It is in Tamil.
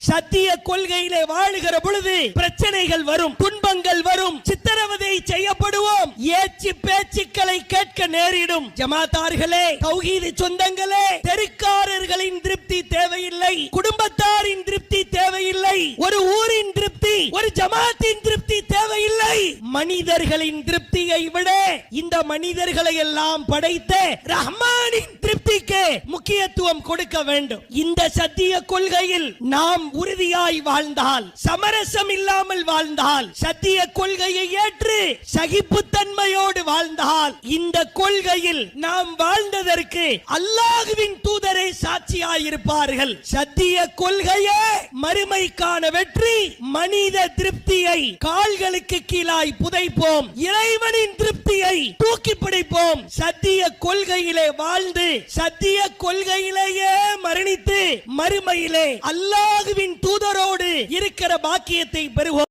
சத்திய கொள்கையிலே வாழுகிற பொழுது பிரச்சனைகள் வரும், துன்பங்கள் வரும், சித்திரவதை செய்யப்படுவோம், ஏச்சு பேச்சுக்களை கேட்க நேரிடும். ஜமாத்தார்களே, தௌஹீது சொந்தங்களே, தெருக்காரர்களின் திருப்தி தேவையில்லை, குடும்பத்தாரின் திருப்தி தேவையில்லை, ஒரு ஊரின் திருப்தி, ஒரு ஜமாத்தின் திருப்தி தேவையில்லை. மனிதர்களின் திருப்தியை விட இந்த மனிதர்களை எல்லாம் படைத்த ரஹ்மானின் திருப்திக்கு முக்கியத்துவம் கொடுக்க வேண்டும். இந்த சத்திய கொள்கையில் நாம் உறுதியாய் வாழ்ந்தால், சமரசம் இல்லாமல் வாழ்ந்தால், சத்திய கொள்கையை ஏற்று சகிப்புத்தன்மையோடு வாழ்ந்தால், இந்த கொள்கையில் நாம் வாழ்ந்ததற்கு அல்லாஹ்வின் தூதரை சாட்சியாயிருப்பார்கள். சத்திய கொள்கையே மறுமைக்கான வெற்றி. மனித திருப்தியை கால்களுக்கு கீழாய் புதைப்போம், இறைவனின் திருப்தியை தூக்கி பிடிப்போம். சத்திய கொள்கையிலே வாழ்ந்து சத்திய கொள்கையிலேயே மரணித்து மறுமையிலே அல்லாஹ்வின் தூதரோடு இருக்கிற பாக்கியத்தை பெறுவோம்.